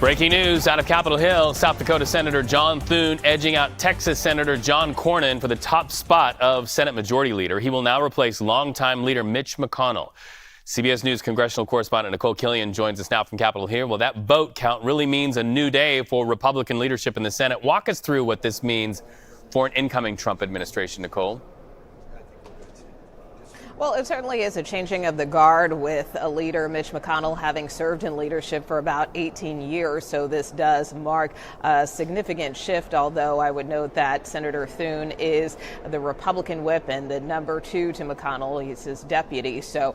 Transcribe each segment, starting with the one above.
Breaking news out of Capitol Hill, South Dakota Senator John Thune edging out Texas Senator John Cornyn for the top spot of Senate Majority Leader. He will now replace longtime leader Mitch McConnell. CBS News congressional correspondent Nicole Killian joins us now from Capitol Hill. Well, that vote count really means a new day for Republican leadership in the Senate. Walk us through what this means for an incoming Trump administration, Nicole. Well, it certainly is a changing of the guard with a leader, Mitch McConnell, having served in leadership for about 18 years. So this does mark a significant shift, although I would note that Senator Thune is the Republican whip and the number 2 to McConnell. He's his deputy. So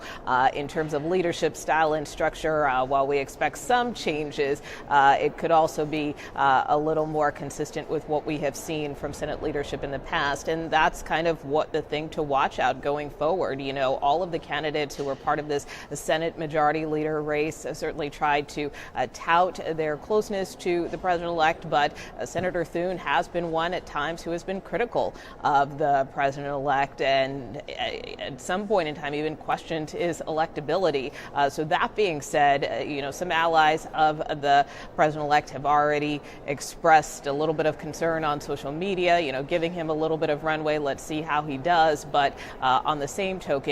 in terms of leadership style and structure, while we expect some changes, it could also be a little more consistent with what we have seen from Senate leadership in the past. And that's kind of what the thing to watch out going forward. You know, all of the candidates who were part of this Senate Majority Leader race certainly tried to tout their closeness to the president-elect, but Senator Thune has been one at times who has been critical of the president-elect and at some point in time even questioned his electability. So that being said, you know, some allies of the president-elect have already expressed a little bit of concern on social media, you know, giving him a little bit of runway. Let's see how he does. But on the same token,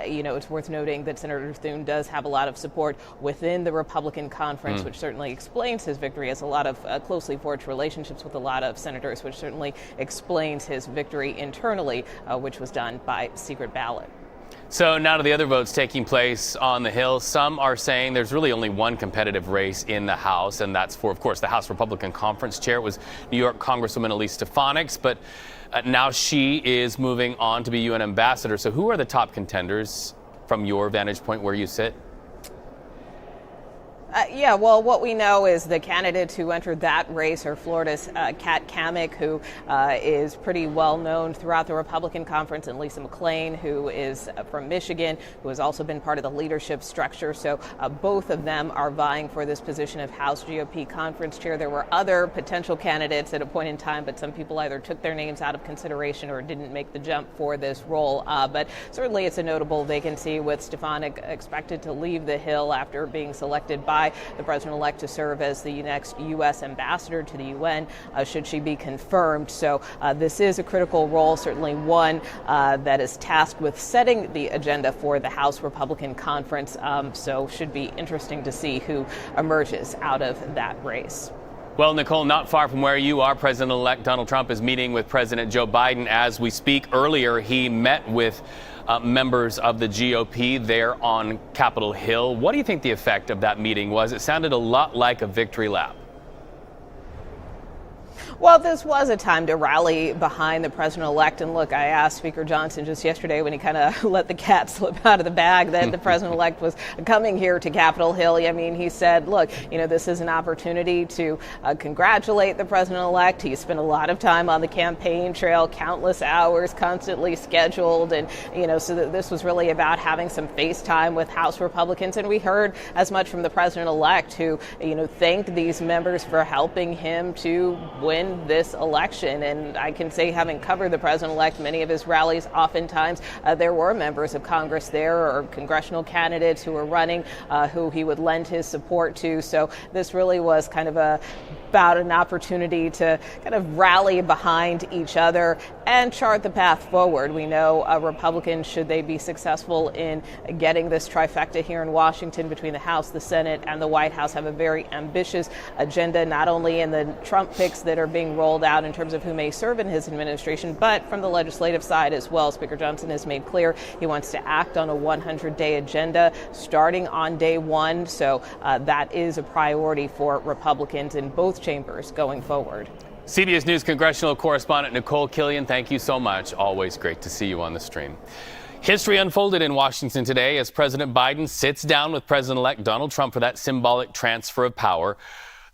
you know, it's worth noting that Senator Thune does have a lot of support within the Republican conference, which certainly explains his victory, as a lot of closely forged relationships with a lot of senators, which certainly explains his victory internally, which was done by secret ballot. So now to the other votes taking place on the Hill. Some are saying there's really only one competitive race in the House, and that's for, of course, the House Republican Conference chair. It was New York Congresswoman Elise Stefanik's, but now she is moving on to be UN ambassador. So who are the top contenders from your vantage point where you sit? Yeah, well, what we know is the candidates who entered that race are Florida's Kat Cammack, who is pretty well known throughout the Republican conference, and Lisa McClain, who is from Michigan, who has also been part of the leadership structure. So both of them are vying for this position of House GOP conference chair. There were other potential candidates at a point in time, but some people either took their names out of consideration or didn't make the jump for this role. But certainly it's a notable vacancy, with Stefanik expected to leave the Hill after being selected by the president-elect to serve as the next U.S. ambassador to the UN, should she be confirmed. So this is a critical role, certainly one that is tasked with setting the agenda for the House Republican Conference. So should be interesting to see who emerges out of that race. Well, Nicole, not far from where you are, President-elect Donald Trump is meeting with President Joe Biden as we speak. Earlier, he met with members of the GOP there on Capitol Hill. What do you think the effect of that meeting was? It sounded a lot like a victory lap. Well, this was a time to rally behind the president-elect. And look, I asked Speaker Johnson just yesterday when he kind of let the cat slip out of the bag that the president-elect was coming here to Capitol Hill. I mean, he said, look, you know, this is an opportunity to congratulate the president-elect. He spent a lot of time on the campaign trail, countless hours, constantly scheduled. And, you know, so that this was really about having some face time with House Republicans. And we heard as much from the president-elect, who, you know, thanked these members for helping him to win this election. And I can say, having covered the president-elect, many of his rallies, oftentimes there were members of Congress there or congressional candidates who were running, who he would lend his support to. So this really was kind of about an opportunity to kind of rally behind each other and chart the path forward. We know Republicans, should they be successful in getting this trifecta here in Washington between the House, the Senate, and the White House, have a very ambitious agenda, not only in the Trump picks that are being rolled out in terms of who may serve in his administration, but from the legislative side as well. Speaker Johnson has made clear he wants to act on a 100-day agenda starting on day one. So that is a priority for Republicans in both chambers going forward. CBS News congressional correspondent Nicole Killian, thank you so much. Always great to see you on the stream. History unfolded in Washington today as President Biden sits down with President-elect Donald Trump for that symbolic transfer of power.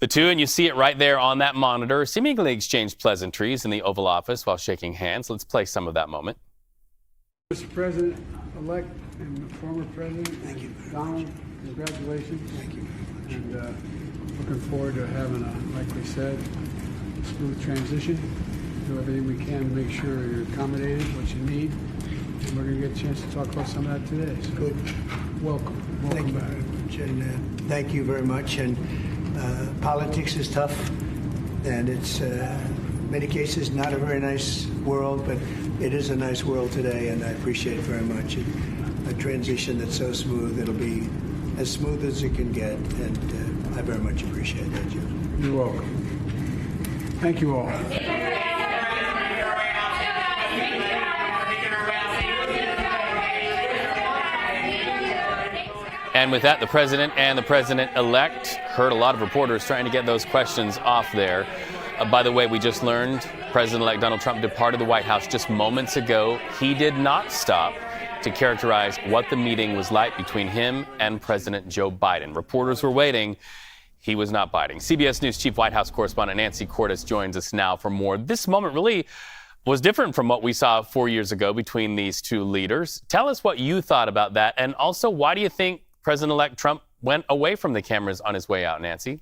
The two, and you see it right there on that monitor, seemingly exchanged pleasantries in the Oval Office while shaking hands. Let's play some of that moment. Mr. President-elect and former President, thank you. Donald, congratulations. Thank you. And looking forward to having like we said, smooth transition. Do everything we can to make sure you're accommodated, what you need. And we're going to get a chance to talk about some of that today. So good. Welcome. Thank you back. very much. And thank you very much. And Politics is tough, and it's in many cases not a very nice world, but it is a nice world today, and I appreciate it very much. A transition that's so smooth, it'll be as smooth as it can get, and I very much appreciate that, Joe. You're welcome. Thank you all. And with that, the president and the president-elect heard a lot of reporters trying to get those questions off there. By the way, we just learned President-elect Donald Trump departed the White House just moments ago. He did not stop to characterize what the meeting was like between him and President Joe Biden. Reporters were waiting. He was not biting. CBS News Chief White House correspondent Nancy Cordes joins us now for more. This moment really was different from what we saw 4 years ago between these two leaders. Tell us what you thought about that, and also why do you think President-elect Trump went away from the cameras on his way out, Nancy?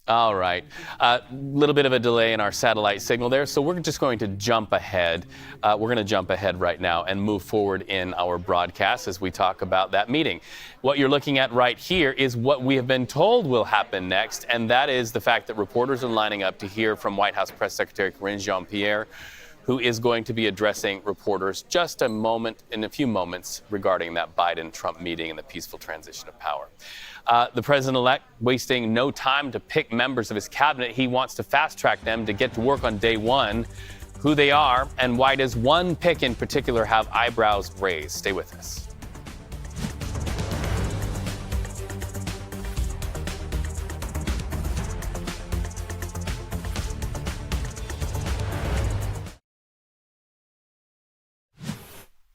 All right. A little bit of a delay in our satellite signal there, so we're just going to jump ahead. We're going to jump ahead right now and move forward in our broadcast as we talk about that meeting. What you're looking at right here is what we have been told will happen next, and that is the fact that reporters are lining up to hear from White House Press Secretary Karine Jean-Pierre, who is going to be addressing reporters just in a few moments regarding that Biden-Trump meeting and the peaceful transition of power. The president-elect wasting no time to pick members of his cabinet. He wants to fast-track them to get to work on day one. Who they are and why does one pick in particular have eyebrows raised? Stay with us.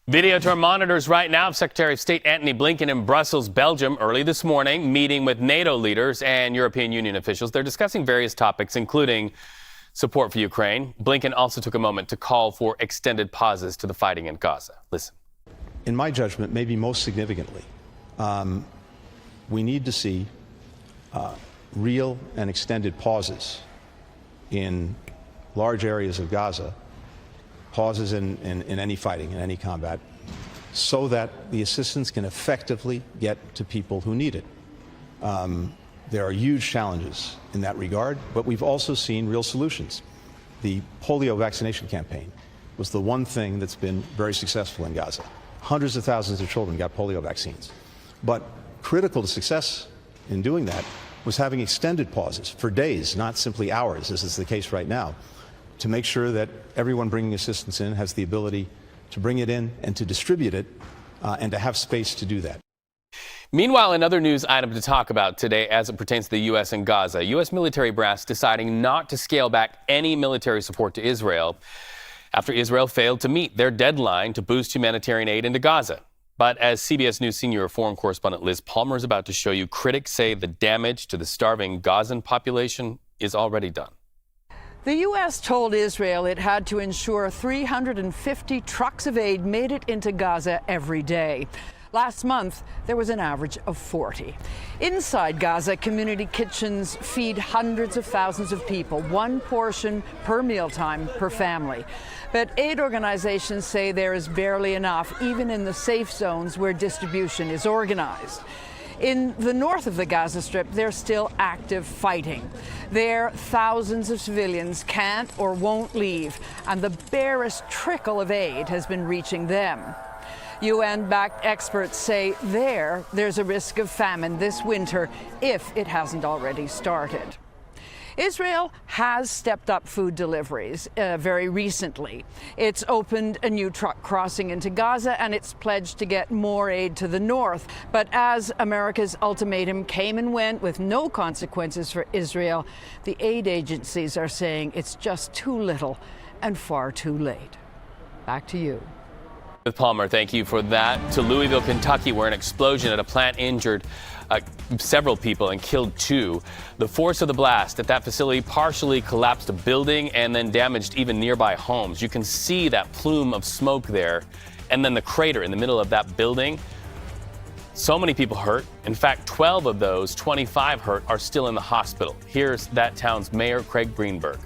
Video to our monitors right now of Secretary of State Antony Blinken in Brussels, Belgium, early this morning, meeting with NATO leaders and European Union officials. They're discussing various topics, including support for Ukraine. Blinken also took a moment to call for extended pauses to the fighting in Gaza. Listen. In my judgment, maybe most significantly, we need to see real and extended pauses in large areas of Gaza, pauses in any fighting, in any combat, so that the assistance can effectively get to people who need it. There are huge challenges in that regard, but we've also seen real solutions. The polio vaccination campaign was the one thing that's been very successful in Gaza. Hundreds of thousands of children got polio vaccines. But critical to success in doing that was having extended pauses for days, not simply hours, as is the case right now, to make sure that everyone bringing assistance in has the ability to bring it in and to distribute it and to have space to do that. Meanwhile, another news item to talk about today as it pertains to the U.S. and Gaza. U.S. military brass deciding not to scale back any military support to Israel after Israel failed to meet their deadline to boost humanitarian aid into Gaza. But as CBS News senior foreign correspondent Liz Palmer is about to show you, critics say the damage to the starving Gazan population is already done. The U.S. told Israel it had to ensure 350 trucks of aid made it into Gaza every day. Last month, there was an average of 40. Inside Gaza, community kitchens feed hundreds of thousands of people, one portion per mealtime per family. But aid organizations say there is barely enough, even in the safe zones where distribution is organized. In the north of the Gaza Strip, there's still active fighting. There, thousands of civilians can't or won't leave, and the barest trickle of aid has been reaching them. UN-backed experts say there's a risk of famine this winter if it hasn't already started. Israel has stepped up food deliveries very recently. It's opened a new truck crossing into Gaza, and it's pledged to get more aid to the north. But as America's ultimatum came and went with no consequences for Israel, the aid agencies are saying it's just too little and far too late. Back to you. Palmer, thank you for that. To Louisville, Kentucky, where an explosion at a plant injured several people and killed 2. The force of the blast at that facility partially collapsed a building and then damaged even nearby homes. You can see that plume of smoke there, and then the crater in the middle of that building. So many people hurt. In fact, 12 of those 25 hurt are still in the hospital. Here's that town's mayor, Craig Greenberg.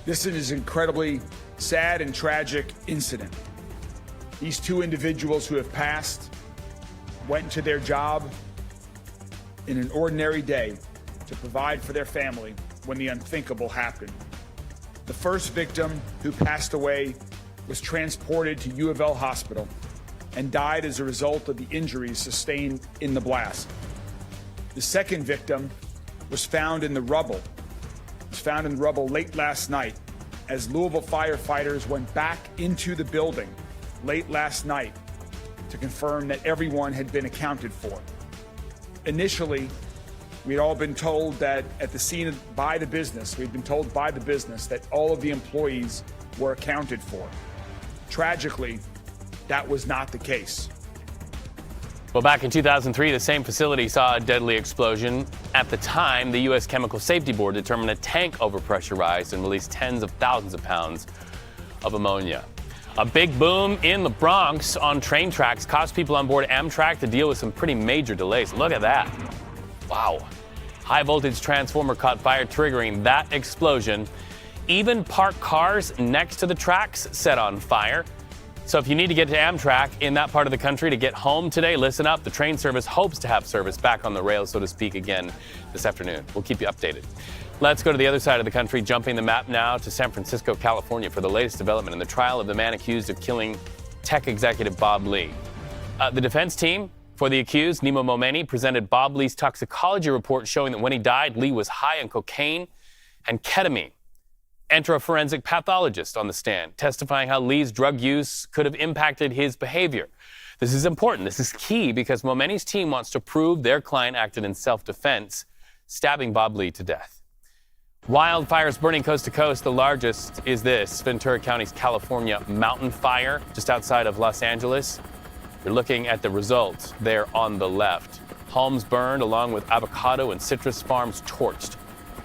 This is incredibly sad and tragic incident. These two individuals who have passed went to their job in an ordinary day to provide for their family when the unthinkable happened. The first victim, who passed away, was transported to U of L Hospital and died as a result of the injuries sustained in the blast. The second victim was found in the rubble. Late last night as Louisville firefighters went back into the building late last night to confirm that everyone had been accounted for. Initially, we'd all been told that at the scene by the business that all of the employees were accounted for. Tragically, that was not the case. Well, back in 2003, the same facility saw a deadly explosion. At the time, the U.S. Chemical Safety Board determined a tank overpressurized and released tens of thousands of pounds of ammonia. A big boom in the Bronx on train tracks caused people on board Amtrak to deal with some pretty major delays. Look at that. Wow. High voltage transformer caught fire, triggering that explosion. Even parked cars next to the tracks set on fire. So if you need to get to Amtrak in that part of the country to get home today, listen up. The train service hopes to have service back on the rails, so to speak, again this afternoon. We'll keep you updated. Let's go to the other side of the country, jumping the map now to San Francisco, California, for the latest development in the trial of the man accused of killing tech executive Bob Lee. The defense team for the accused, Nemo Momeni, presented Bob Lee's toxicology report showing that when he died, Lee was high on cocaine and ketamine. Enter a forensic pathologist on the stand, testifying how Lee's drug use could have impacted his behavior. This is important. This is key because Momeni's team wants to prove their client acted in self-defense, stabbing Bob Lee to death. Wildfires burning coast to coast. The largest is this, Ventura County's California mountain fire, just outside of Los Angeles. You're looking at the results there on the left. Homes burned along with avocado and citrus farms torched.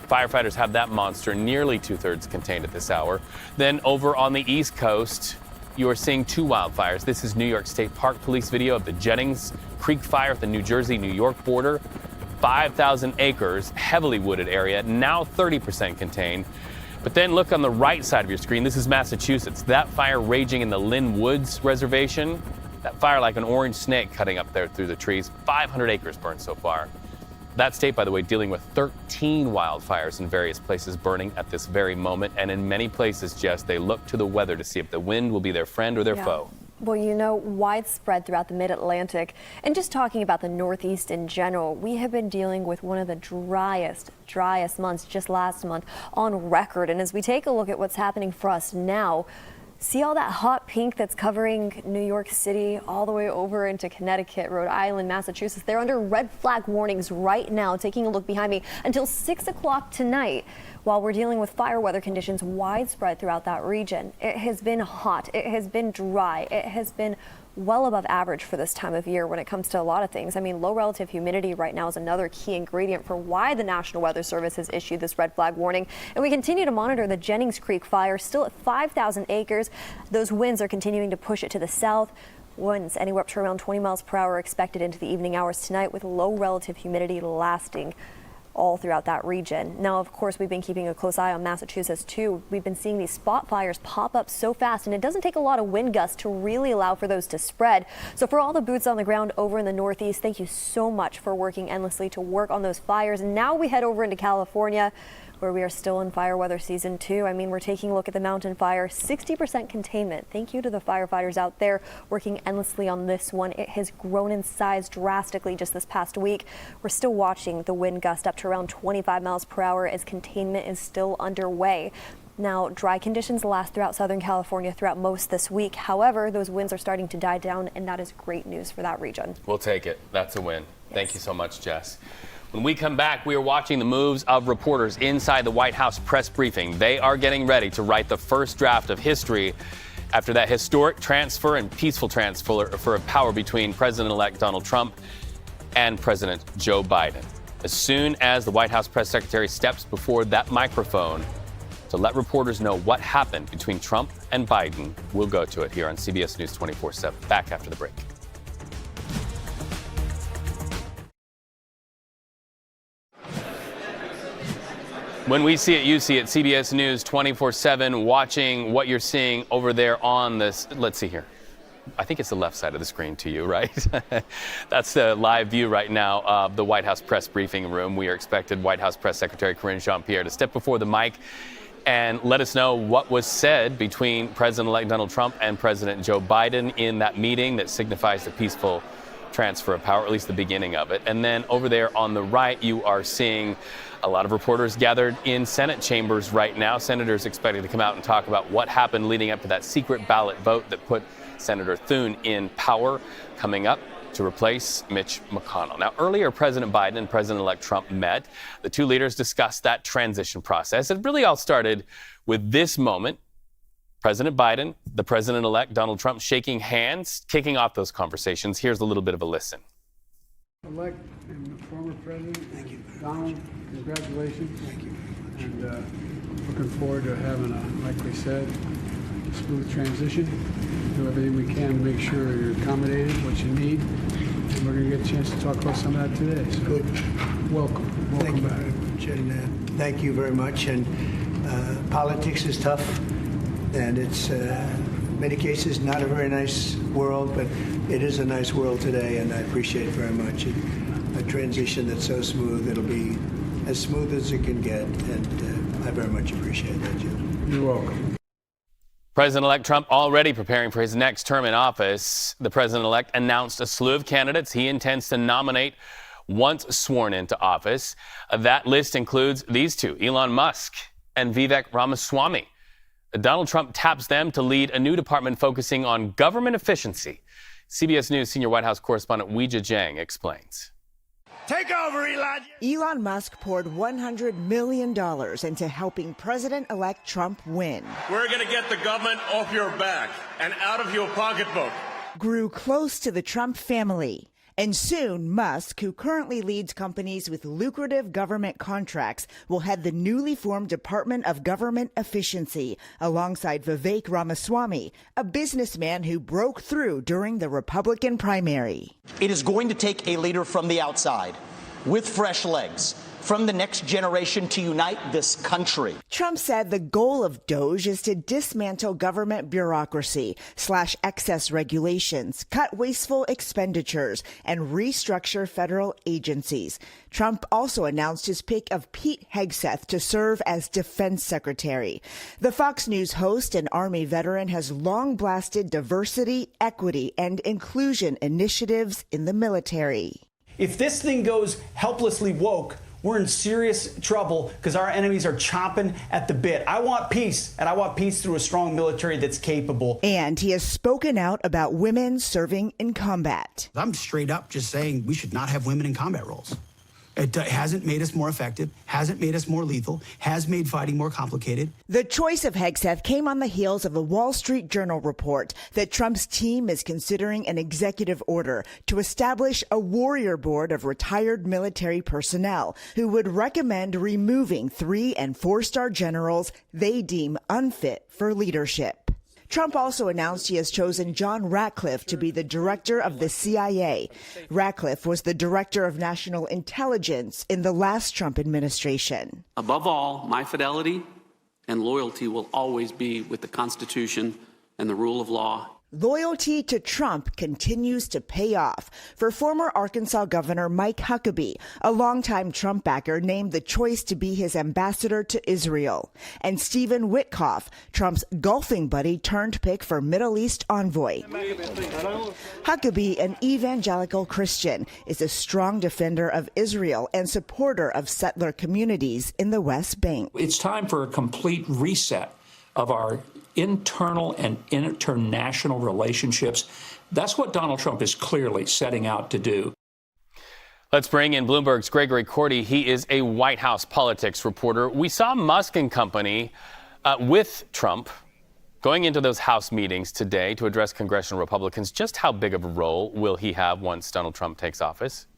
Firefighters have that monster nearly two-thirds contained at this hour. Then over on the East Coast, you are seeing two wildfires. This is New York State Park Police video of the Jennings Creek fire at the New Jersey-New York border. 5,000 acres, heavily wooded area, now 30% contained. But then look on the right side of your screen. This is Massachusetts. That fire raging in the Lynn Woods Reservation. That fire like an orange snake cutting up there through the trees. 500 acres burned so far. That state, by the way, dealing with 13 wildfires in various places burning at this very moment. And in many places, Jess, they look to the weather to see if the wind will be their friend or their foe. Well, you know, widespread throughout the mid-Atlantic. And just talking about the Northeast in general, we have been dealing with one of the driest months just last month on record. And as we take a look at what's happening for us now, see all that hot pink that's covering New York City all the way over into Connecticut, Rhode Island, Massachusetts. They're under red flag warnings right now. Taking a look behind me until 6 o'clock tonight while we're dealing with fire weather conditions widespread throughout that region. It has been hot. It has been dry. It has been well above average for this time of year when it comes to a lot of things. I mean, low relative humidity right now is another key ingredient for why the National Weather Service has issued this red flag warning. And we continue to monitor the Jennings Creek fire, still at 5,000 acres. Those winds are continuing to push it to the south. Winds anywhere up to around 20 miles per hour are expected into the evening hours tonight, with low relative humidity lasting all throughout that region. Now, of course, we've been keeping a close eye on Massachusetts too. We've been seeing these spot fires pop up so fast, and it doesn't take a lot of wind gusts to really allow for those to spread. So for all the boots on the ground over in the Northeast, thank you so much for working endlessly to work on those fires. And now we head over into California, where we are still in fire weather season 2. I mean, we're taking a look at the mountain fire, 60% containment. Thank you to the firefighters out there working endlessly on this one. It has grown in size drastically just this past week. We're still watching the wind gust up to around 25 miles per hour as containment is still underway. Now, dry conditions last throughout Southern California throughout most this week. However, those winds are starting to die down, and that is great news for that region. We'll take it. That's a win. Yes. Thank you so much, Jess. When we come back, we are watching the moves of reporters inside the White House press briefing. They are getting ready to write the first draft of history after that historic transfer and peaceful transfer of power between President-elect Donald Trump and President Joe Biden. As soon as the White House press secretary steps before that microphone to let reporters know what happened between Trump and Biden, we'll go to it here on CBS News 24/7. Back after the break. When we see it, you see it. CBS News 24/7, watching what you're seeing over there on this. Let's see here. I think it's the left side of the screen to you, right? That's the live view right now of the White House press briefing room. We are expected White House Press Secretary Karine Jean-Pierre to step before the mic and let us know what was said between President-elect Donald Trump and President Joe Biden in that meeting that signifies the peaceful transfer of power, or at least the beginning of it. And then over there on the right, you are seeing a lot of reporters gathered in Senate chambers right now. Senators expected to come out and talk about what happened leading up to that secret ballot vote that put Senator Thune in power, coming up to replace Mitch McConnell. Now, earlier, President Biden and President-elect Trump met. The two leaders discussed that transition process. It really all started with this moment. President Biden, the President-elect Donald Trump shaking hands, kicking off those conversations. Here's a little bit of a listen. Elect and former President, thank you. Donald, congratulations. Thank you. And looking forward to having like we said, smooth transition. Do everything we can to make sure you're accommodated, what you need. And we're going to get a chance to talk about some of that today. So Good. Welcome Thank you back. very much. And thank you very much. And politics is tough. And it's, in many cases, not a very nice world, but it is a nice world today, and I appreciate very much a transition that's so smooth. It'll be as smooth as it can get, and I very much appreciate that, Jim. You're welcome. President-elect Trump already preparing for his next term in office. The president-elect announced a slew of candidates he intends to nominate once sworn into office. That list includes these two, Elon Musk and Vivek Ramaswamy. Donald Trump taps them to lead a new department focusing on government efficiency. CBS News senior White House correspondent Weijia Jiang explains. Take over, Elijah. Elon Musk poured $100 million into helping President-elect Trump win. We're going to get the government off your back and out of your pocketbook. Grew close to the Trump family. And soon, Musk, who currently leads companies with lucrative government contracts, will head the newly formed Department of Government Efficiency, alongside Vivek Ramaswamy, a businessman who broke through during the Republican primary. It is going to take a leader from the outside, with fresh legs, from the next generation to unite this country. Trump said the goal of DOGE is to dismantle government bureaucracy, slash excess regulations, cut wasteful expenditures, and restructure federal agencies. Trump also announced his pick of Pete Hegseth to serve as defense secretary. The Fox News host and Army veteran has long blasted diversity, equity, and inclusion initiatives in the military. If this thing goes helplessly woke, we're in serious trouble because our enemies are chomping at the bit. I want peace, and I want peace through a strong military that's capable. And he has spoken out about women serving in combat. I'm straight up just saying we should not have women in combat roles. It hasn't made us more effective, hasn't made us more lethal, has made fighting more complicated. The choice of Hegseth came on the heels of a Wall Street Journal report that Trump's team is considering an executive order to establish a warrior board of retired military personnel who would recommend removing 3- and 4-star generals they deem unfit for leadership. Trump also announced he has chosen John Ratcliffe to be the director of the CIA. Ratcliffe was the director of national intelligence in the last Trump administration. Above all, my fidelity and loyalty will always be with the Constitution and the rule of law. Loyalty to Trump continues to pay off. For former Arkansas Governor Mike Huckabee, a longtime Trump backer, named the choice to be his ambassador to Israel. And Stephen Witkoff, Trump's golfing buddy turned pick for Middle East envoy. Huckabee, an evangelical Christian, is a strong defender of Israel and supporter of settler communities in the West Bank. It's time for a complete reset of our internal and international relationships. That's what Donald Trump is clearly setting out to do. Let's bring in Bloomberg's Gregory Cordy. He is a White House politics reporter. We saw Musk and company with Trump going into those House meetings today to address congressional Republicans. Just how big of a role will he have once Donald Trump takes office?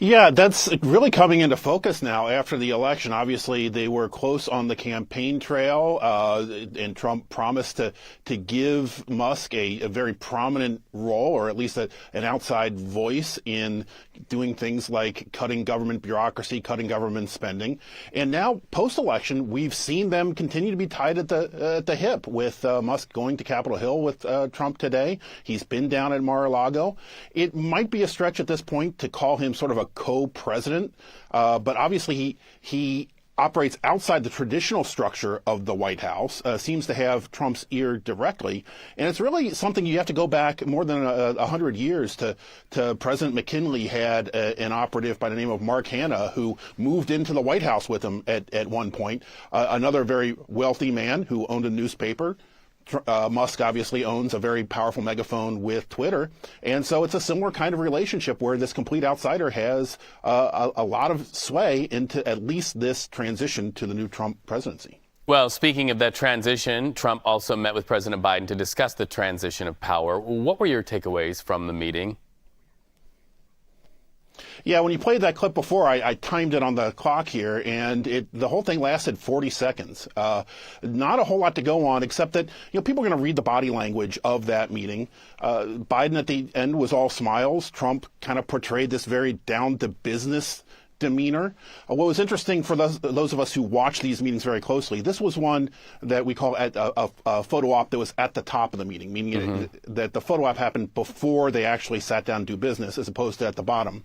Yeah, that's really coming into focus now after the election. Obviously, they were close on the campaign trail, and Trump promised to give Musk a very prominent role, or at least an outside voice in doing things like cutting government bureaucracy, cutting government spending. And now, post-election, we've seen them continue to be tied at the hip, with Musk going to Capitol Hill with Trump today. He's been down at Mar-a-Lago. It might be a stretch at this point to call him sort of a co-president, but obviously he operates outside the traditional structure of the White House, seems to have Trump's ear directly, and it's really something you have to go back more than 100 years to President McKinley had an operative by the name of Mark Hanna who moved into the White House with him at one point, another very wealthy man who owned a newspaper. Musk obviously owns a very powerful megaphone with Twitter. And so it's a similar kind of relationship where this complete outsider has a lot of sway into at least this transition to the new Trump presidency. Well, speaking of that transition, Trump also met with President Biden to discuss the transition of power. What were your takeaways from the meeting? Yeah, when you played that clip before, I timed it on the clock here, and the whole thing lasted 40 seconds. Not a whole lot to go on, except that people are going to read the body language of that meeting. Biden at the end was all smiles. Trump kind of portrayed this very down-to-business demeanor. What was interesting for those of us who watch these meetings very closely, this was one that we call a photo op that was at the top of the meeting, meaning that the photo op happened before they actually sat down to do business, as opposed to at the bottom.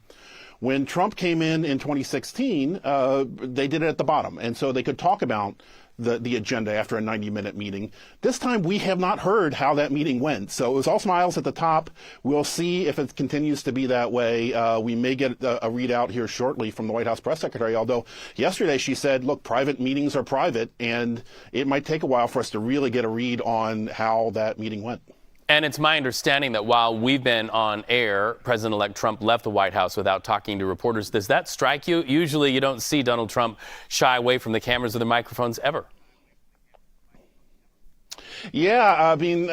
When Trump came in 2016, they did it at the bottom, and so they could talk about the agenda after a 90-minute meeting. This time, we have not heard how that meeting went. So it was all smiles at the top. We'll see if it continues to be that way. We may get a readout here shortly from the White House press secretary, although yesterday she said, look, private meetings are private, and it might take a while for us to really get a read on how that meeting went. And it's my understanding that while we've been on air, President-elect Trump left the White House without talking to reporters. Does that strike you? Usually you don't see Donald Trump shy away from the cameras or the microphones ever. Yeah, I mean,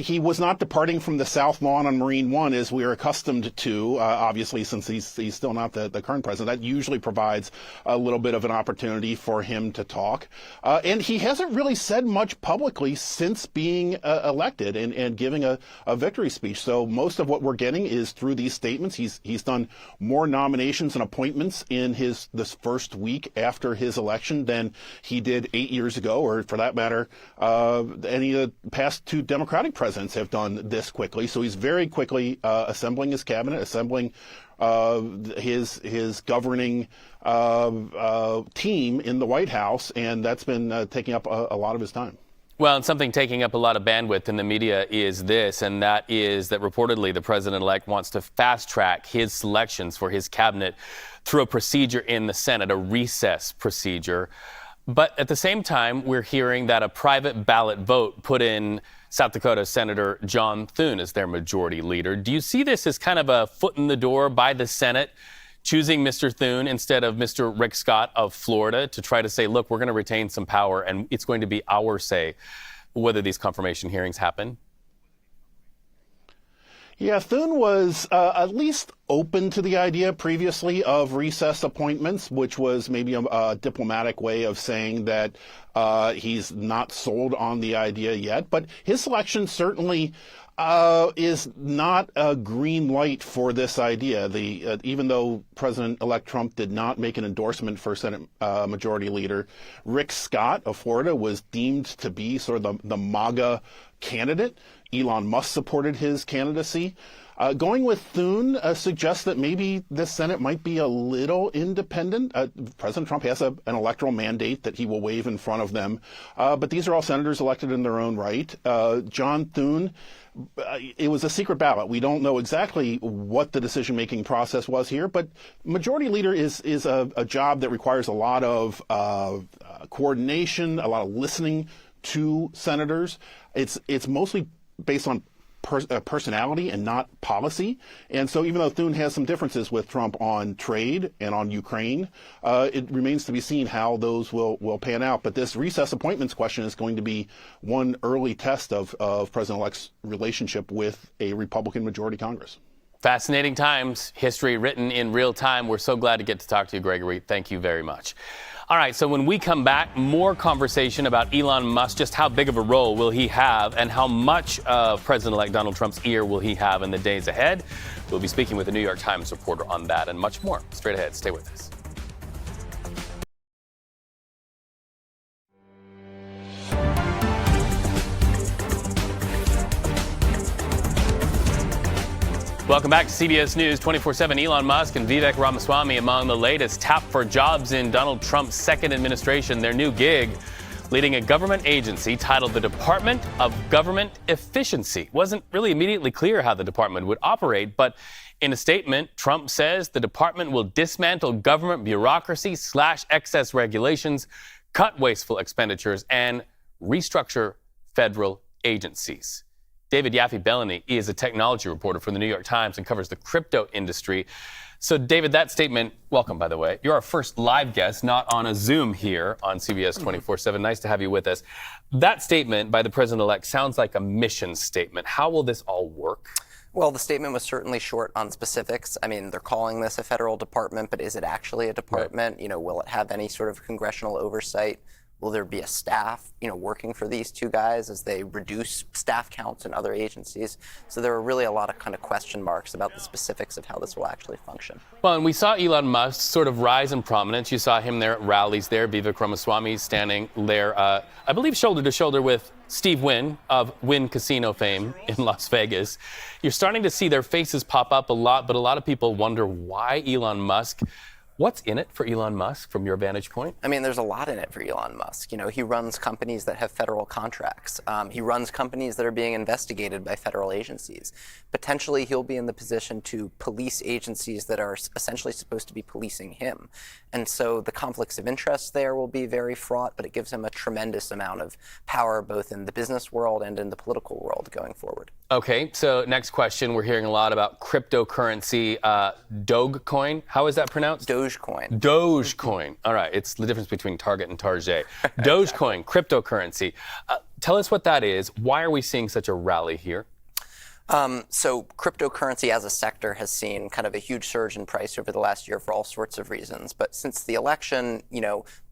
he was not departing from the South Lawn on Marine One as we are accustomed to, obviously, since he's still not the current president. That usually provides a little bit of an opportunity for him to talk. And he hasn't really said much publicly since being elected and giving a victory speech. So most of what we're getting is through these statements. He's done more nominations and appointments in this first week after his election than he did 8 years ago, or for that matter, any of the past two Democratic presidents have done this quickly. So he's very quickly assembling his cabinet, assembling his governing team in the White House, and that's been taking up a lot of his time. Well, and something taking up a lot of bandwidth in the media is this, and that is that reportedly the president-elect wants to fast-track his selections for his cabinet through a procedure in the Senate, a recess procedure. But at the same time, we're hearing that a private ballot vote put in South Dakota Senator John Thune as their majority leader. Do you see this as kind of a foot in the door by the Senate, choosing Mr. Thune instead of Mr. Rick Scott of Florida to try to say, look, we're going to retain some power and it's going to be our say whether these confirmation hearings happen? Yeah, Thune was at least open to the idea previously of recess appointments, which was maybe a diplomatic way of saying that he's not sold on the idea yet. But his selection certainly is not a green light for this idea. Even though President-elect Trump did not make an endorsement for Senate Majority Leader, Rick Scott of Florida was deemed to be sort of the MAGA candidate. Elon Musk supported his candidacy. Going with Thune suggests that maybe the Senate might be a little independent. President Trump has an electoral mandate that he will waive in front of them. But these are all senators elected in their own right. John Thune, it was a secret ballot. We don't know exactly what the decision-making process was here, but majority leader is a job that requires a lot of coordination, a lot of listening to senators. It's mostly based on personality and not policy. And so even though Thune has some differences with Trump on trade and on Ukraine, it remains to be seen how those will pan out. But this recess appointments question is going to be one early test of President-elect's relationship with a Republican majority Congress. Fascinating times, history written in real time. We're so glad to get to talk to you, Gregory. Thank you very much. All right, so when we come back, more conversation about Elon Musk. Just how big of a role will he have, and how much of President-elect Donald Trump's ear will he have in the days ahead? We'll be speaking with a New York Times reporter on that and much more. Straight ahead, stay with us. Welcome back to CBS News 24/7. Elon Musk and Vivek Ramaswamy among the latest tapped for jobs in Donald Trump's second administration. Their new gig, leading a government agency titled the Department of Government Efficiency. Wasn't really immediately clear how the department would operate, but in a statement, Trump says the department will dismantle government bureaucracy, slash excess regulations, cut wasteful expenditures, and restructure federal agencies. David Yaffe-Bellany is a technology reporter for the New York Times and covers the crypto industry. So, David, that statement, welcome, by the way. You're our first live guest, not on a Zoom here on CBS 24/7. Nice to have you with us. That statement by the president-elect sounds like a mission statement. How will this all work? Well, the statement was certainly short on specifics. I mean, they're calling this a federal department, but is it actually a department? Right. Will it have any sort of congressional oversight? Will there be a staff, working for these two guys as they reduce staff counts in other agencies? So there are really a lot of kind of question marks about the specifics of how this will actually function. Well, and we saw Elon Musk sort of rise in prominence. You saw him there at rallies there. Vivek Ramaswamy standing there, I believe, shoulder to shoulder with Steve Wynn of Wynn Casino fame in Las Vegas. You're starting to see their faces pop up a lot, but a lot of people wonder why Elon Musk. What's in it for Elon Musk from your vantage point? I mean, there's a lot in it for Elon Musk. He runs companies that have federal contracts. He runs companies that are being investigated by federal agencies. Potentially, he'll be in the position to police agencies that are essentially supposed to be policing him. And so the conflicts of interest there will be very fraught, but it gives him a tremendous amount of power both in the business world and in the political world going forward. Okay, so next question. We're hearing a lot about cryptocurrency, Dogecoin. How is that pronounced? Dogecoin. Dogecoin. All right, it's the difference between Target and Target. Dogecoin, cryptocurrency. Tell us what that is. Why are we seeing such a rally here? So cryptocurrency as a sector has seen kind of a huge surge in price over the last year for all sorts of reasons. But since the election,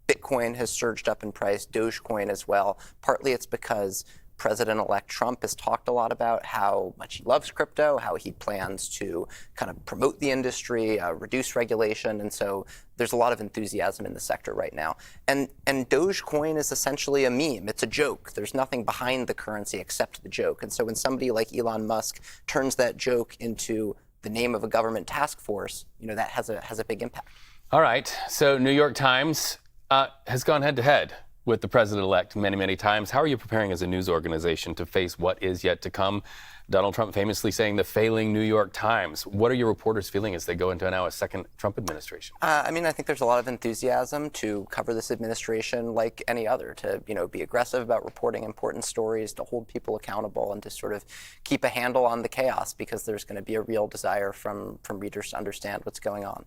Bitcoin has surged up in price, Dogecoin as well. Partly it's because President-elect Trump has talked a lot about how much he loves crypto, how he plans to kind of promote the industry, reduce regulation, and so there's a lot of enthusiasm in the sector right now. And Dogecoin is essentially a meme. It's a joke. There's nothing behind the currency except the joke. And so when somebody like Elon Musk turns that joke into the name of a government task force, that has a big impact. All right. So New York Times has gone head-to-head with the president-elect many, many times. How are you preparing as a news organization to face what is yet to come? Donald Trump famously saying the failing New York Times. What are your reporters feeling as they go into now a second Trump administration? I think there's a lot of enthusiasm to cover this administration like any other, to be aggressive about reporting important stories, to hold people accountable, and to sort of keep a handle on the chaos, because there's going to be a real desire from readers to understand what's going on.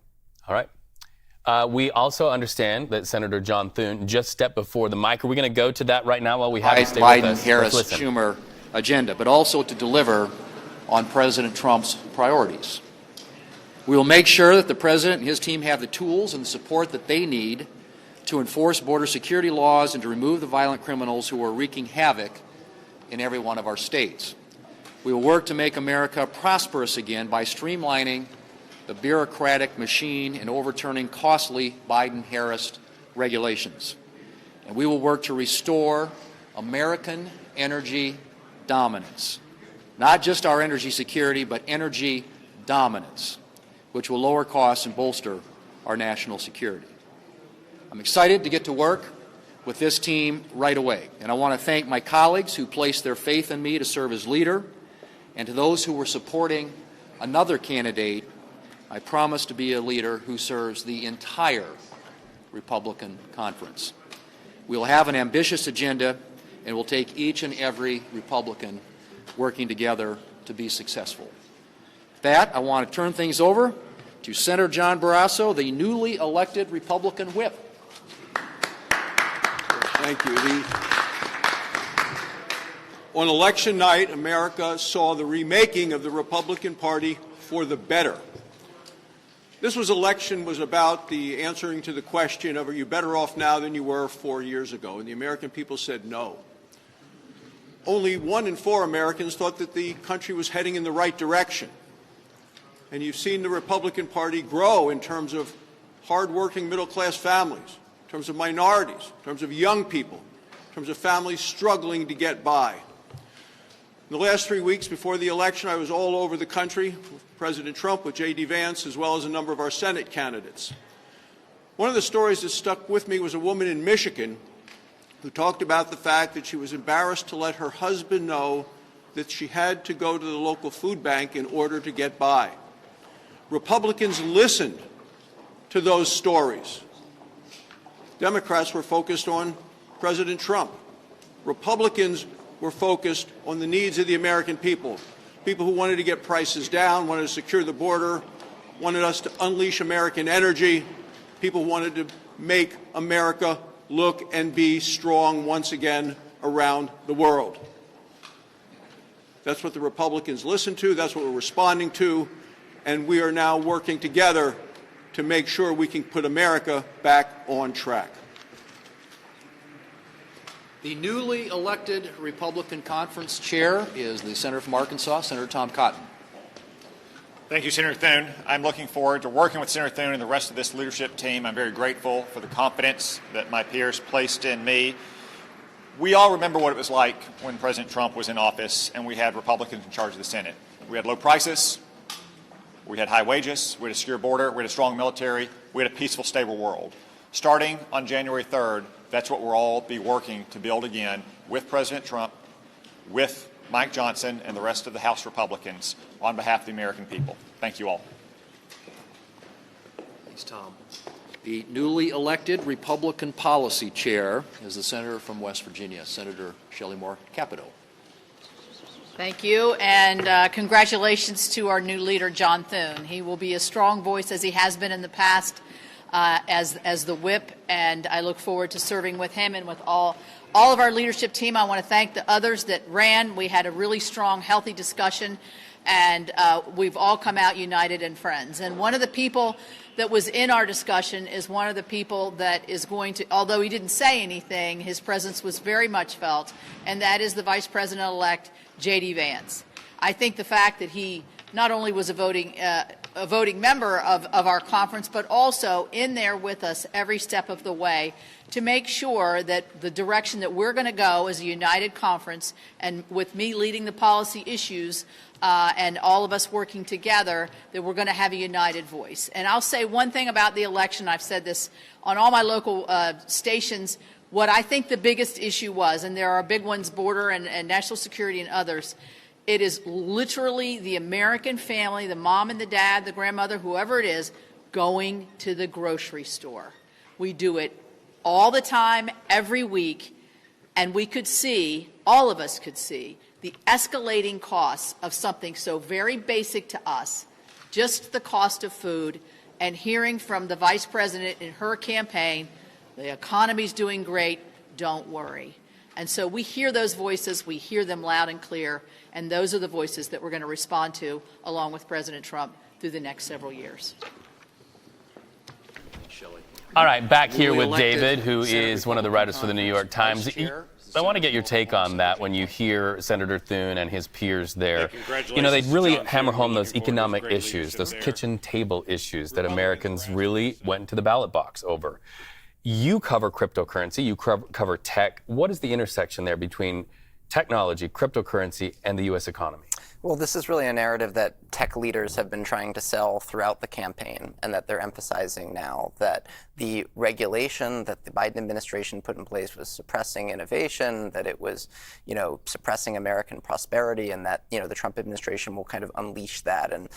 All right. We also understand that Senator John Thune just stepped before the mic. Are we going to go to that right now while we have you stay with us? Biden-Harris-Schumer agenda, but also to deliver on President Trump's priorities. We will make sure that the President and his team have the tools and the support that they need to enforce border security laws and to remove the violent criminals who are wreaking havoc in every one of our states. We will work to make America prosperous again by streamlining the bureaucratic machine and overturning costly Biden-Harris regulations. And we will work to restore American energy dominance. Not just our energy security, but energy dominance, which will lower costs and bolster our national security. I'm excited to get to work with this team right away. And I want to thank my colleagues who placed their faith in me to serve as leader, and to those who were supporting another candidate. I promise to be a leader who serves the entire Republican conference. We will have an ambitious agenda, and we'll take each and every Republican working together to be successful. With that, I want to turn things over to Senator John Barrasso, the newly elected Republican whip. Thank you. On election night, America saw the remaking of the Republican Party for the better. This election was about the answering to the question of, are you better off now than you were 4 years ago? And the American people said no. Only 1 in 4 Americans thought that the country was heading in the right direction. And you've seen the Republican Party grow in terms of hardworking middle-class families, in terms of minorities, in terms of young people, in terms of families struggling to get by. In the last 3 weeks before the election, I was all over the country with President Trump, with J.D. Vance, as well as a number of our Senate candidates. One of the stories that stuck with me was a woman in Michigan who talked about the fact that she was embarrassed to let her husband know that she had to go to the local food bank in order to get by. Republicans listened to those stories. Democrats were focused on President Trump. Republicans were focused on the needs of the American people, people who wanted to get prices down, wanted to secure the border, wanted us to unleash American energy, people who wanted to make America look and be strong once again around the world. That's what the Republicans listened to, that's what we're responding to, and we are now working together to make sure we can put America back on track. The newly elected Republican Conference Chair is the Senator from Arkansas, Senator Tom Cotton. Thank you, Senator Thune. I'm looking forward to working with Senator Thune and the rest of this leadership team. I'm very grateful for the confidence that my peers placed in me. We all remember what it was like when President Trump was in office and we had Republicans in charge of the Senate. We had low prices, we had high wages, we had a secure border, we had a strong military, we had a peaceful, stable world. Starting on January 3rd, that's what we'll all be working to build again with President Trump, with Mike Johnson, and the rest of the House Republicans on behalf of the American people. Thank you all. Thanks, Tom. The newly elected Republican Policy Chair is the Senator from West Virginia, Senator Shelley Moore Capito. Thank you, and congratulations to our new leader, John Thune. He will be a strong voice, as he has been in the past, as the whip, and I look forward to serving with him and with all of our leadership team. I want to thank the others that ran. We had a really strong, healthy discussion, and we've all come out united and friends. And one of the people that was in our discussion is one of the people that is going to, although he didn't say anything, his presence was very much felt, and that is the Vice President-elect, J.D. Vance. I think the fact that he not only was a voting member of our conference, but also in there with us every step of the way to make sure that the direction that we're going to go as a united conference, and with me leading the policy issues and all of us working together, that we're going to have a united voice. And I'll say one thing about the election. I've said this on all my local stations. What I think the biggest issue was, and there are big ones, border and national security and others, it is literally the American family, the mom and the dad, the grandmother, whoever it is, going to the grocery store. We do it all the time, every week, and we could see, all of us could see, the escalating costs of something so very basic to us, just the cost of food, and hearing from the Vice President in her campaign, the economy's doing great, don't worry. And so we hear those voices, we hear them loud and clear, and those are the voices that we're going to respond to, along with President Trump, through the next several years. All right, back here with David, who is one of the writers for the New York Times. I want to get your take on that when you hear Senator Thune and his peers there. You know, they really hammer home those economic issues, those kitchen table issues that Americans really went to the ballot box over. You cover cryptocurrency, you cover tech. What is the intersection there between technology, cryptocurrency, and the U.S. economy? Well, this is really a narrative that tech leaders have been trying to sell throughout the campaign, and that they're emphasizing now, that the regulation that the Biden administration put in place was suppressing innovation, that it was, suppressing American prosperity, and that, the Trump administration will kind of unleash that. And,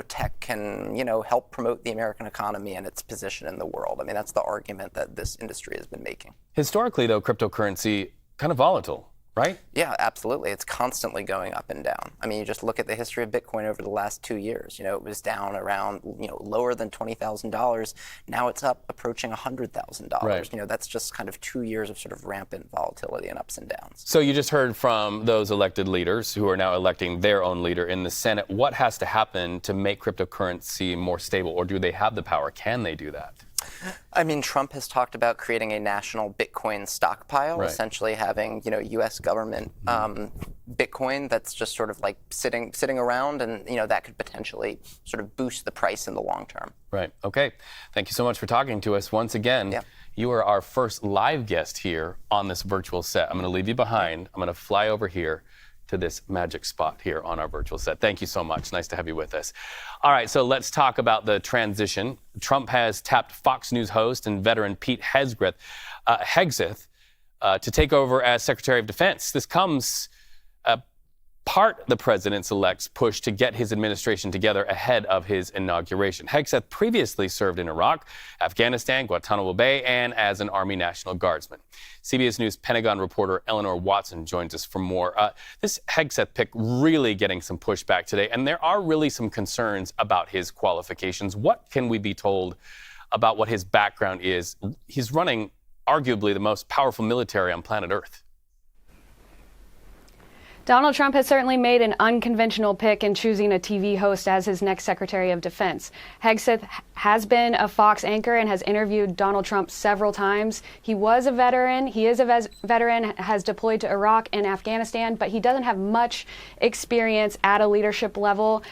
tech can, help promote the American economy and its position in the world. I mean, that's the argument that this industry has been making. Historically, though, cryptocurrency, kind of volatile. right? Yeah, absolutely. It's constantly going up and down. I mean, you just look at the history of Bitcoin over the last 2 years. It was down around, lower than $20,000. Now it's up approaching $100,000. Right. That's just kind of 2 years of sort of rampant volatility and ups and downs. So you just heard from those elected leaders who are now electing their own leader in the Senate. What has to happen to make cryptocurrency more stable, or do they have the power? Can they do that? I mean, Trump has talked about creating a national Bitcoin stockpile, essentially having, U.S. government Bitcoin that's just sort of like sitting around, and, that could potentially sort of boost the price in the long term. Right. Okay. Thank you so much for talking to us once again. Yeah. You are our first live guest here on this virtual set. I'm going to leave you behind. I'm going to fly over here to this magic spot here on our virtual set. Thank you so much. Nice to have you with us. All right, so let's talk about the transition. Trump has tapped Fox News host and veteran Pete Hegseth to take over as Secretary of Defense. This comes part the president-elect's push to get his administration together ahead of his inauguration. Hegseth previously served in Iraq, Afghanistan, Guantanamo Bay, and as an Army National Guardsman. CBS News Pentagon reporter Eleanor Watson joins us for more. This Hegseth pick really getting some pushback today, and there are really some concerns about his qualifications. What can we be told about what his background is? He's running arguably the most powerful military on planet Earth. Donald Trump has certainly made an unconventional pick in choosing a TV host as his next Secretary of Defense. Hegseth has been a Fox anchor and has interviewed Donald Trump several times. He was a veteran. He is a veteran, has deployed to Iraq and Afghanistan, but he doesn't have much experience at a leadership level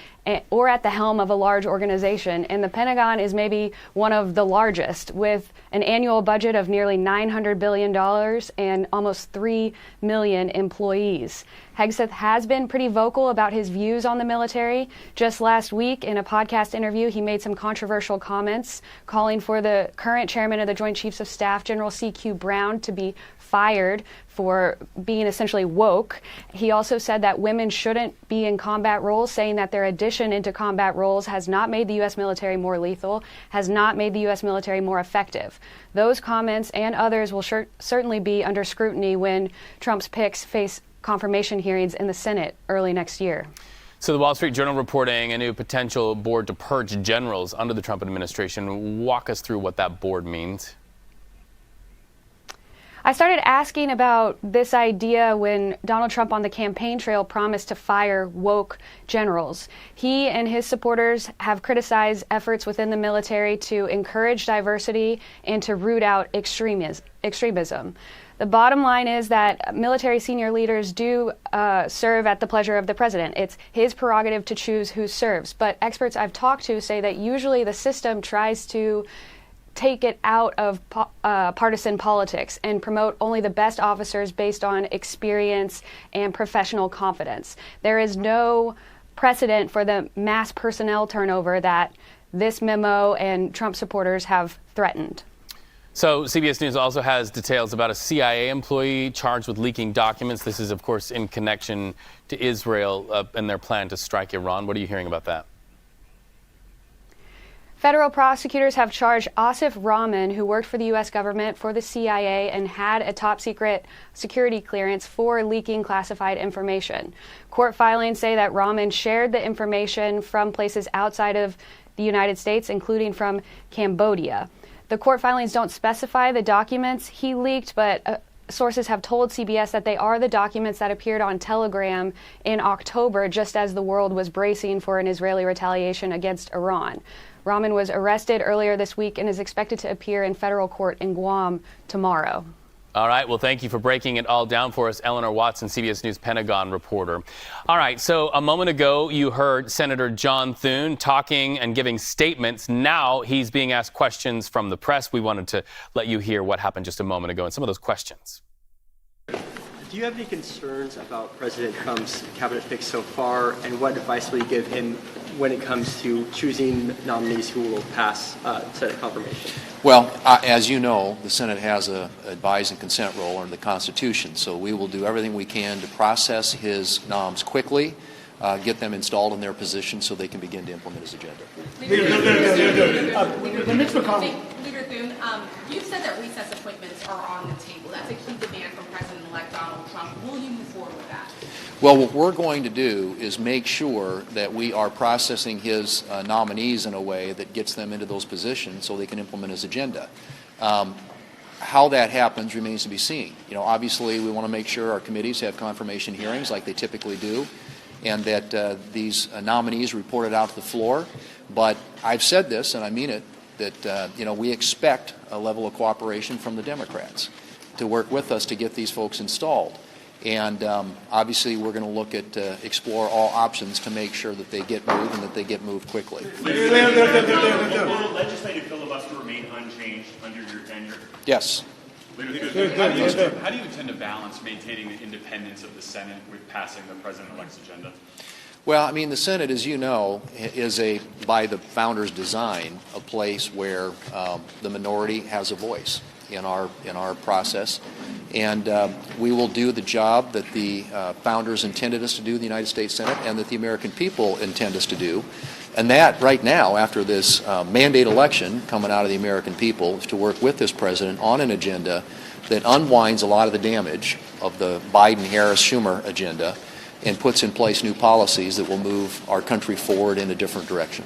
or at the helm of a large organization. And the Pentagon is maybe one of the largest, with an annual budget of nearly $900 billion and almost 3 million employees. Hegseth has been pretty vocal about his views on the military. Just last week, in a podcast interview, he made some controversial comments calling for the current chairman of the Joint Chiefs of Staff, General C.Q. Brown, to be fired for being essentially woke. He also said that women shouldn't be in combat roles, saying that their addition into combat roles has not made the U.S. military more lethal, has not made the U.S. military more effective. Those comments and others will certainly be under scrutiny when Trump's picks face confirmation hearings in the Senate early next year. So the Wall Street Journal reporting a new potential board to purge generals under the Trump administration. Walk us through what that board means. I started asking about this idea when Donald Trump on the campaign trail promised to fire woke generals. He and his supporters have criticized efforts within the military to encourage diversity and to root out extremism. The bottom line is that military senior leaders do serve at the pleasure of the president. It's his prerogative to choose who serves. But experts I've talked to say that usually the system tries to take it out of partisan politics and promote only the best officers based on experience and professional confidence. There is no precedent for the mass personnel turnover that this memo and Trump supporters have threatened. So CBS News also has details about a CIA employee charged with leaking documents. This is, of course, in connection to Israel and their plan to strike Iran. What are you hearing about that? Federal prosecutors have charged Asif Rahman, who worked for the U.S. government, for the CIA and had a top-secret security clearance for leaking classified information. Court filings say that Rahman shared the information from places outside of the United States, including from Cambodia. The court filings don't specify the documents he leaked, but sources have told CBS that they are the documents that appeared on Telegram in October, just as the world was bracing for an Israeli retaliation against Iran. Rahman was arrested earlier this week and is expected to appear in federal court in Guam tomorrow. All right. Well, thank you for breaking it all down for us, Eleanor Watson, CBS News Pentagon reporter. All right. So a moment ago, you heard Senator John Thune talking and giving statements. Now he's being asked questions from the press. We wanted to let you hear what happened just a moment ago and some of those questions. Do you have any concerns about President Trump's cabinet picks so far, and what advice will you give him when it comes to choosing nominees who will pass Senate confirmation? Well, as you know, the Senate has a advise and consent role under the Constitution, so we will do everything we can to process his noms quickly, get them installed in their position so they can begin to implement his agenda. Mitch McConnell. Leader Thune, you've said that recess appointments are on the table. That's a key demand from President-elect Donald Trump. Will you move forward with that? Well, what we're going to do is make sure that we are processing his nominees in a way that gets them into those positions so they can implement his agenda. How that happens remains to be seen. You know, obviously, we want to make sure our committees have confirmation hearings like they typically do, and that these nominees reported out to the floor. But I've said this, and I mean it, that we expect a level of cooperation from the Democrats to work with us to get these folks installed. And obviously, we're going to look at explore all options to make sure that they get moved and that they get moved quickly. Will the legislative filibuster remain unchanged under your tenure? Yes. How do you intend to balance maintaining the independence of the Senate with passing the president-elect's agenda? Well, I mean, the Senate, as you know, is by the founders' design, a place where the minority has a voice in our process, and we will do the job that the founders intended us to do in the United States Senate, and that the American people intend us to do. And that, right now, after this mandate election coming out of the American people, is to work with this president on an agenda that unwinds a lot of the damage of the Biden-Harris-Schumer agenda and puts in place new policies that will move our country forward in a different direction.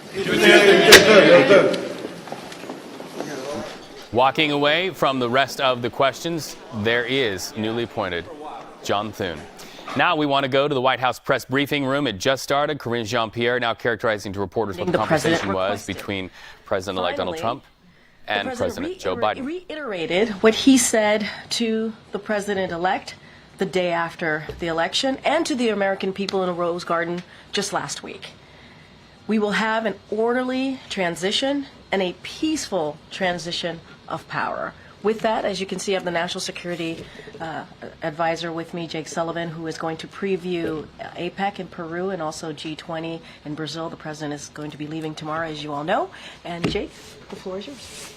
Walking away from the rest of the questions, there is newly appointed John Thune. Now we want to go to the White House press briefing room. It just started. Corinne Jean-Pierre now characterizing to reporters what the conversation was between President-elect Donald Trump and President Joe Biden. Reiterated what he said to the President-elect the day after the election and to the American people in a Rose Garden just last week. We will have an orderly transition and a peaceful transition of power. With that, as you can see, I have the National Security Advisor with me, Jake Sullivan, who is going to preview APEC in Peru and also G20 in Brazil. The President is going to be leaving tomorrow, as you all know. And Jake, the floor is yours.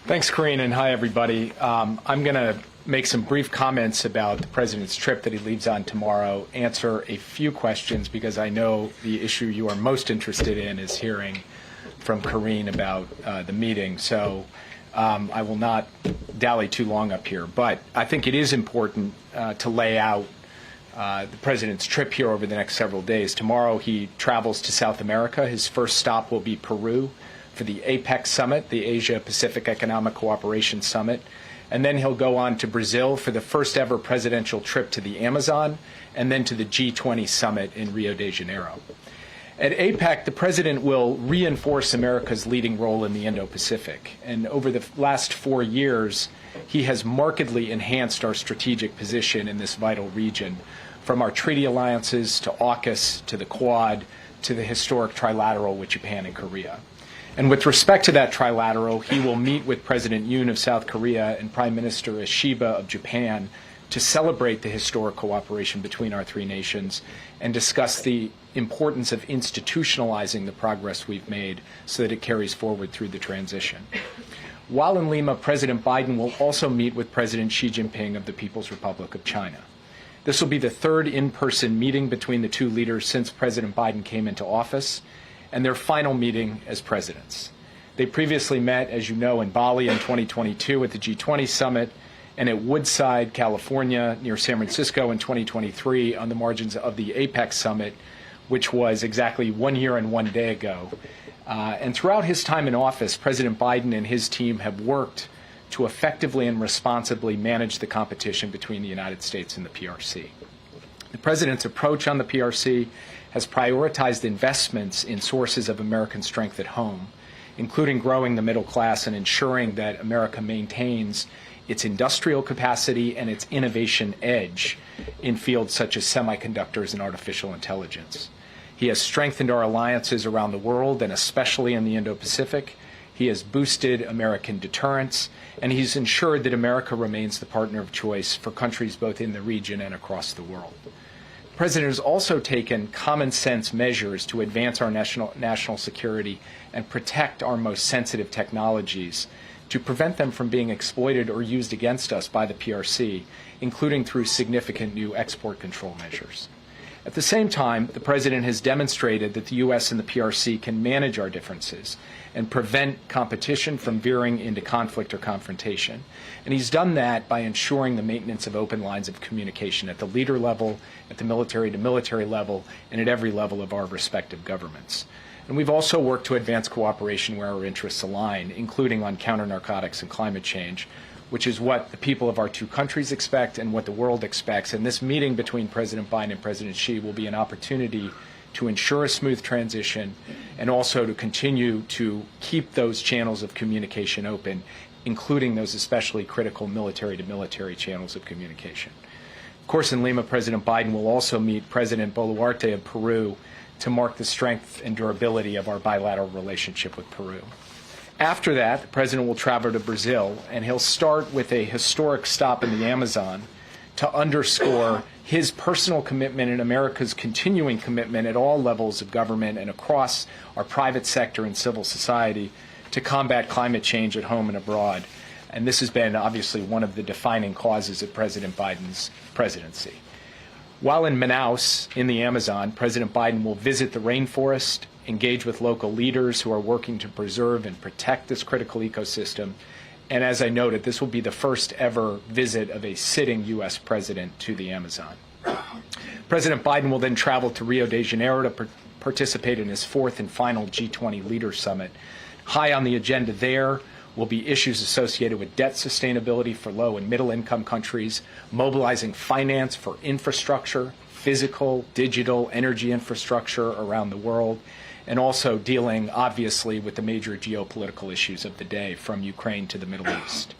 Thanks, Corinne, and hi, everybody. I'm going to make some brief comments about the President's trip that he leaves on tomorrow, answer a few questions, because I know the issue you are most interested in is hearing from Corinne about the meeting. So I will not dally too long up here, but I think it is important to lay out the President's trip here over the next several days. Tomorrow he travels to South America. His first stop will be Peru for the APEC Summit, the Asia-Pacific Economic Cooperation Summit. And then he'll go on to Brazil for the first ever presidential trip to the Amazon, and then to the G20 Summit in Rio de Janeiro. At APEC, the President will reinforce America's leading role in the Indo-Pacific. And over the last 4 years, he has markedly enhanced our strategic position in this vital region, from our treaty alliances to AUKUS to the Quad to the historic trilateral with Japan and Korea. And with respect to that trilateral, he will meet with President Yoon of South Korea and Prime Minister Ishiba of Japan to celebrate the historic cooperation between our three nations and discuss the importance of institutionalizing the progress we've made so that it carries forward through the transition. While in Lima, President Biden will also meet with President Xi Jinping of the People's Republic of China. This will be the third in-person meeting between the two leaders since President Biden came into office, and their final meeting as presidents. They previously met, as you know, in Bali in 2022 at the G20 Summit, and at Woodside, California, near San Francisco in 2023 on the margins of the APEC Summit, which was exactly 1 year and 1 day ago. And throughout his time in office, President Biden and his team have worked to effectively and responsibly manage the competition between the United States and the PRC. The President's approach on the PRC has prioritized investments in sources of American strength at home, including growing the middle class and ensuring that America maintains its industrial capacity and its innovation edge in fields such as semiconductors and artificial intelligence. He has strengthened our alliances around the world, and especially in the Indo-Pacific. He has boosted American deterrence, and he's ensured that America remains the partner of choice for countries both in the region and across the world. The President has also taken common sense measures to advance our national security and protect our most sensitive technologies to prevent them from being exploited or used against us by the PRC, including through significant new export control measures. At the same time, the president has demonstrated that the U.S. and the PRC can manage our differences and prevent competition from veering into conflict or confrontation. And he's done that by ensuring the maintenance of open lines of communication at the leader level, at the military-to-military level, and at every level of our respective governments. And we've also worked to advance cooperation where our interests align, including on counter-narcotics and climate change, which is what the people of our two countries expect and what the world expects. And this meeting between President Biden and President Xi will be an opportunity to ensure a smooth transition and also to continue to keep those channels of communication open, including those especially critical military-to-military channels of communication. Of course, in Lima, President Biden will also meet President Boluarte of Peru to mark the strength and durability of our bilateral relationship with Peru. After that, the president will travel to Brazil, and he'll start with a historic stop in the Amazon to underscore his personal commitment and America's continuing commitment at all levels of government and across our private sector and civil society to combat climate change at home and abroad. And this has been obviously one of the defining causes of President Biden's presidency. While in Manaus, in the Amazon, President Biden will visit the rainforest, engage with local leaders who are working to preserve and protect this critical ecosystem. And as I noted, this will be the first ever visit of a sitting U.S. president to the Amazon. President Biden will then travel to Rio de Janeiro to participate in his fourth and final G20 Leaders Summit. High on the agenda there will be issues associated with debt sustainability for low and middle income countries, mobilizing finance for infrastructure, physical, digital, energy infrastructure around the world, and also dealing, obviously, with the major geopolitical issues of the day, from Ukraine to the Middle East.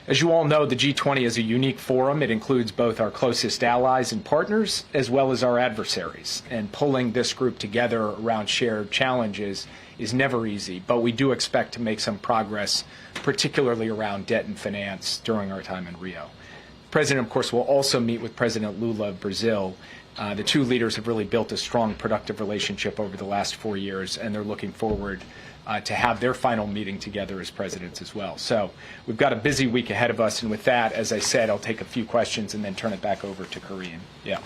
As you all know, the G20 is a unique forum. It includes both our closest allies and partners, as well as our adversaries. And pulling this group together around shared challenges is never easy, but we do expect to make some progress, particularly around debt and finance during our time in Rio. The President, of course, will also meet with President Lula of Brazil. The two leaders have really built a strong, productive relationship over the last 4 years, and they're looking forward to have their final meeting together as presidents as well. So we've got a busy week ahead of us, and with that, as I said, I'll take a few questions and then turn it back over to Karine. Yeah.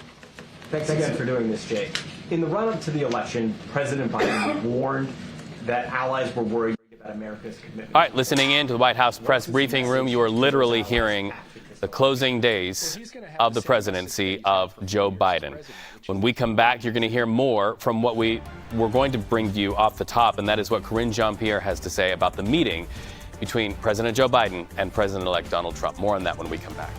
Thanks again for doing this, Jake. In the run-up to the election, President Biden warned that allies were worried about America's commitment. All right, listening in to the White House press briefing room, you are literally hearing the closing days of the presidency of Joe Biden. When we come back, you're going to hear more from what we're going to bring to you off the top, and that is what Karine Jean-Pierre has to say about the meeting between President Joe Biden and President-elect Donald Trump. More on that when we come back.